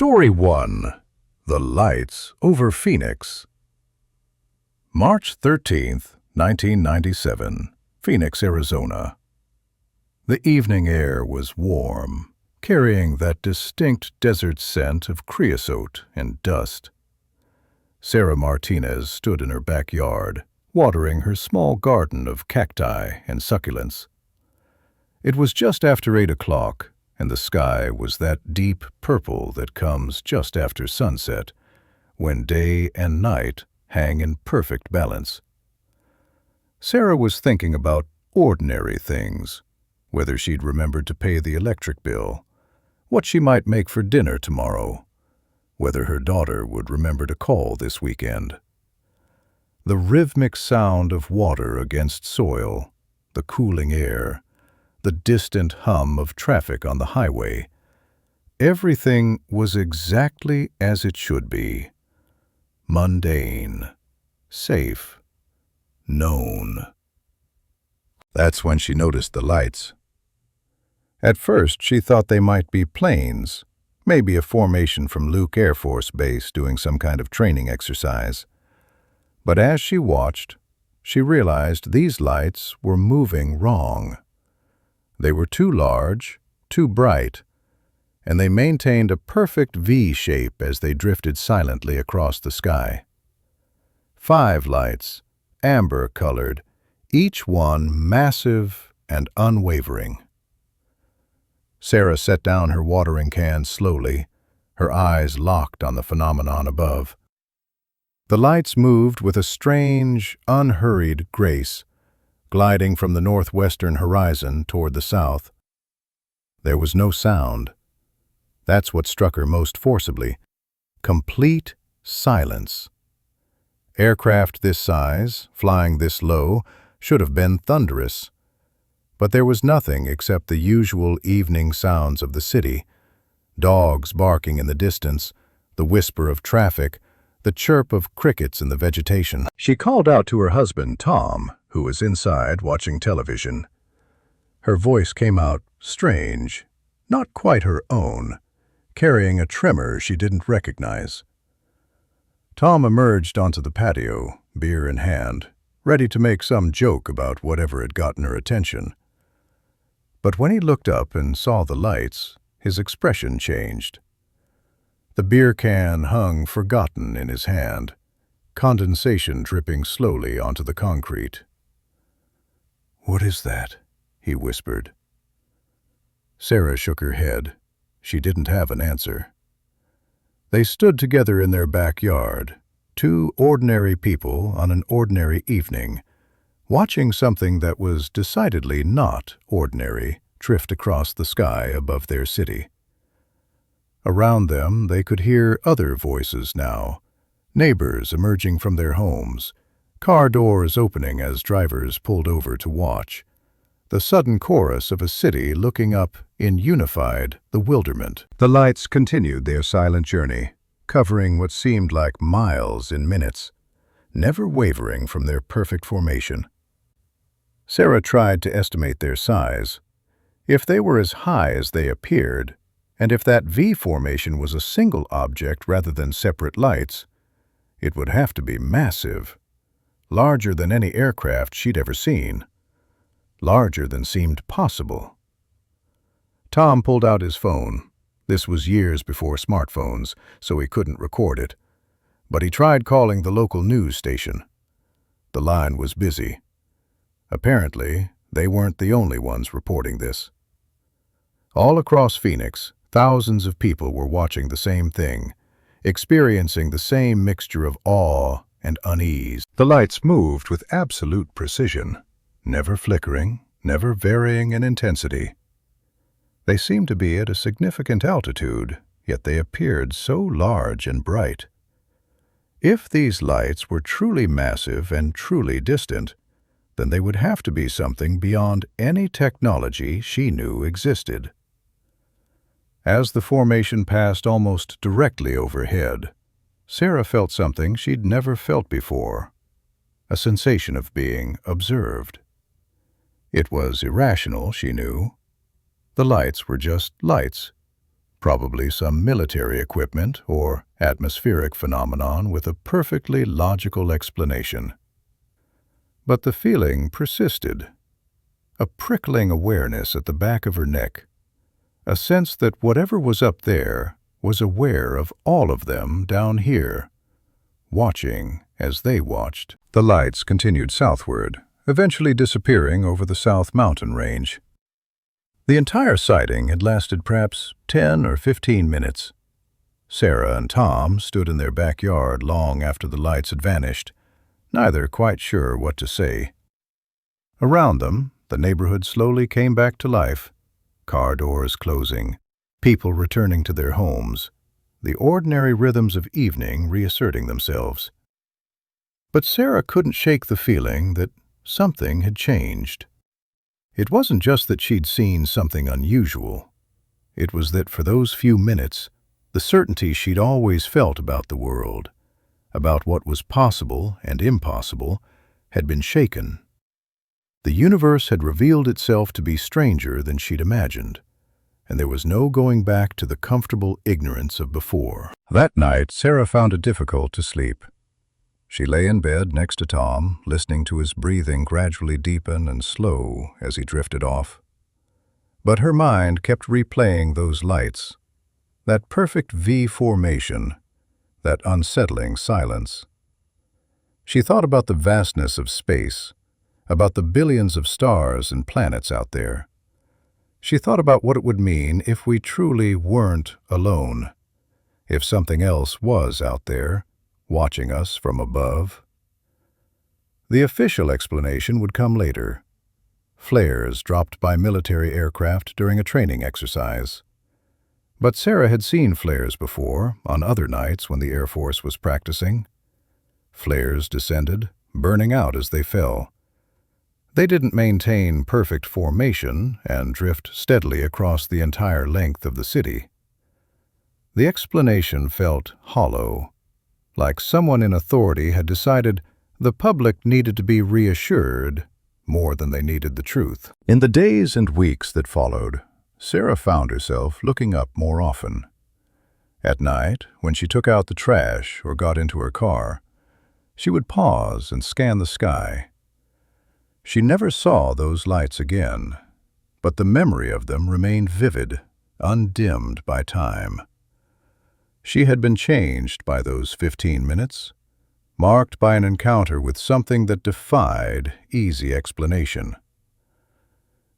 Story 1. The Lights Over Phoenix. March 13th, 1997, Phoenix, Arizona. The evening air was warm, carrying that distinct desert scent of creosote and dust. Sarah Martinez stood in her backyard, watering her small garden of cacti and succulents. It was just after 8 o'clock, and the sky was that deep purple that comes just after sunset, when day and night hang in perfect balance. Sarah was thinking about ordinary things, whether she'd remembered to pay the electric bill, what she might make for dinner tomorrow, whether her daughter would remember to call this weekend. The rhythmic sound of water against soil, the cooling air, the distant hum of traffic on the highway, everything was exactly as it should be. Mundane, safe, known. That's when she noticed the lights. At first, she thought they might be planes, maybe a formation from Luke Air Force Base doing some kind of training exercise. But as she watched, she realized these lights were moving wrong. They were too large, too bright, and they maintained a perfect V shape as they drifted silently across the sky. 5 lights, amber-colored, each one massive and unwavering. Sarah set down her watering can slowly, her eyes locked on the phenomenon above. The lights moved with a strange, unhurried grace, gliding from the northwestern horizon toward the south. There was no sound. That's what struck her most forcibly. Complete silence. Aircraft this size, flying this low, should have been thunderous. But there was nothing except the usual evening sounds of the city, dogs barking in the distance, the whisper of traffic, the chirp of crickets in the vegetation. She called out to her husband, Tom, who was inside watching television. Her voice came out strange, not quite her own, carrying a tremor she didn't recognize. Tom emerged onto the patio, beer in hand, ready to make some joke about whatever had gotten her attention. But when he looked up and saw the lights, his expression changed. The beer can hung forgotten in his hand, condensation dripping slowly onto the concrete. "What is that?" he whispered. Sarah shook her head. She didn't have an answer. They stood together in their backyard, 2 ordinary people on an ordinary evening, watching something that was decidedly not ordinary drift across the sky above their city. Around them, they could hear other voices now, neighbors emerging from their homes, car doors opening as drivers pulled over to watch, the sudden chorus of a city looking up in unified bewilderment. The lights continued their silent journey, covering what seemed like miles in minutes, never wavering from their perfect formation. Sarah tried to estimate their size. If they were as high as they appeared, and if that V formation was a single object rather than separate lights, it would have to be massive, larger than any aircraft she'd ever seen, larger than seemed possible. Tom pulled out his phone. This was years before smartphones, so he couldn't record it. But he tried calling the local news station. The line was busy. Apparently, they weren't the only ones reporting this. All across Phoenix, thousands of people were watching the same thing, experiencing the same mixture of awe and unease. The lights moved with absolute precision, never flickering, never varying in intensity. They seemed to be at a significant altitude, yet they appeared so large and bright. If these lights were truly massive and truly distant, then they would have to be something beyond any technology she knew existed. As the formation passed almost directly overhead, Sarah felt something she'd never felt before, a sensation of being observed. It was irrational, she knew. The lights were just lights, probably some military equipment or atmospheric phenomenon with a perfectly logical explanation. But the feeling persisted, a prickling awareness at the back of her neck, a sense that whatever was up there was aware of all of them down here, watching as they watched. The lights continued southward, eventually disappearing over the South Mountain Range. The entire sighting had lasted perhaps 10 or 15 minutes. Sarah and Tom stood in their backyard long after the lights had vanished, neither quite sure what to say. Around them, the neighborhood slowly came back to life, car doors closing, people returning to their homes, the ordinary rhythms of evening reasserting themselves. But Sarah couldn't shake the feeling that something had changed. It wasn't just that she'd seen something unusual. It was that for those few minutes, the certainty she'd always felt about the world, about what was possible and impossible, had been shaken. The universe had revealed itself to be stranger than she'd imagined, and there was no going back to the comfortable ignorance of before. That night, Sarah found it difficult to sleep. She lay in bed next to Tom, listening to his breathing gradually deepen and slow as he drifted off. But her mind kept replaying those lights, that perfect V formation, that unsettling silence. She thought about the vastness of space, about the billions of stars and planets out there. She thought about what it would mean if we truly weren't alone, if something else was out there, watching us from above. The official explanation would come later. Flares dropped by military aircraft during a training exercise. But Sarah had seen flares before, on other nights when the Air Force was practicing. Flares descended, burning out as they fell. They didn't maintain perfect formation and drift steadily across the entire length of the city. The explanation felt hollow, like someone in authority had decided the public needed to be reassured more than they needed the truth. In the days and weeks that followed, Sarah found herself looking up more often. At night, when she took out the trash or got into her car, she would pause and scan the sky. She never saw those lights again, but the memory of them remained vivid, undimmed by time. She had been changed by those 15 minutes, marked by an encounter with something that defied easy explanation.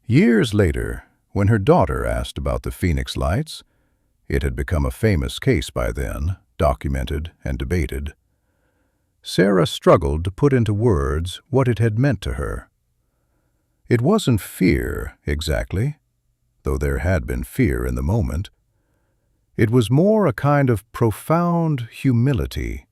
Years later, when her daughter asked about the Phoenix lights, it had become a famous case by then, documented and debated. Sarah struggled to put into words what it had meant to her. It wasn't fear, exactly, though there had been fear in the moment. It was more a kind of profound humility,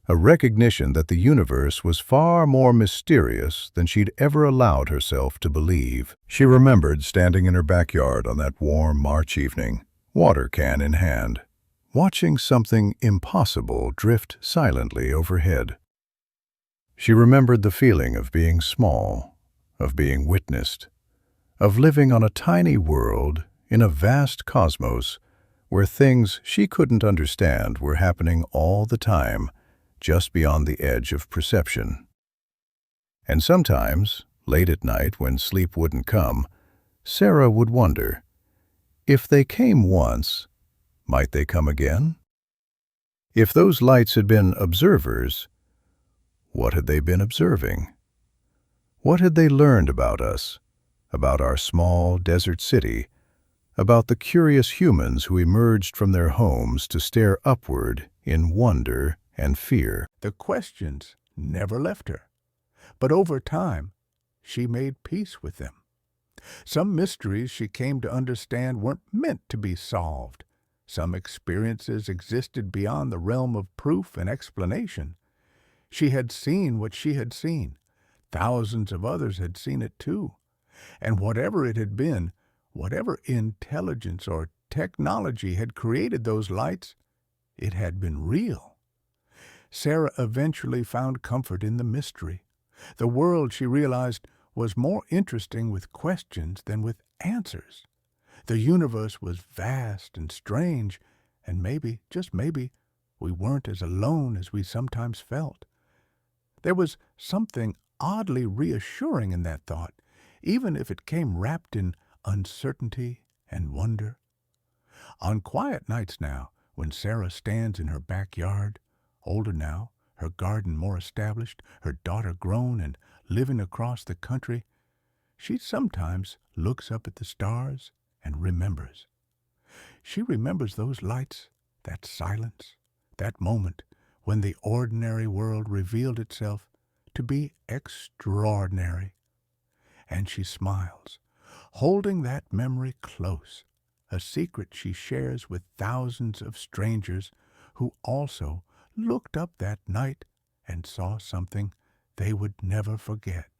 a recognition that the universe was far more mysterious than she'd ever allowed herself to believe. She remembered standing in her backyard on that warm March evening, water can in hand, watching something impossible drift silently overhead. She remembered the feeling of being small, of being witnessed, of living on a tiny world in a vast cosmos where things she couldn't understand were happening all the time, just beyond the edge of perception. And sometimes, late at night when sleep wouldn't come, Sarah would wonder, if they came once, might they come again? If those lights had been observers, what had they been observing? What had they learned about us, about our small desert city, about the curious humans who emerged from their homes to stare upward in wonder and fear? The questions never left her, but over time, she made peace with them. Some mysteries she came to understand weren't meant to be solved. Some experiences existed beyond the realm of proof and explanation. She had seen what she had seen. Thousands of others had seen it too. And whatever it had been, whatever intelligence or technology had created those lights, it had been real. Sarah eventually found comfort in the mystery. The world, she realized, was more interesting with questions than with answers. The universe was vast and strange, and maybe, just maybe, we weren't as alone as we sometimes felt. There was something oddly reassuring in that thought, even if it came wrapped in uncertainty and wonder. On quiet nights now, when Sarah stands in her backyard, older now, her garden more established, her daughter grown and living across the country, she sometimes looks up at the stars and remembers. She remembers those lights, that silence, that moment when the ordinary world revealed itself to be extraordinary. And she smiles, holding that memory close, a secret she shares with thousands of strangers who also looked up that night and saw something they would never forget.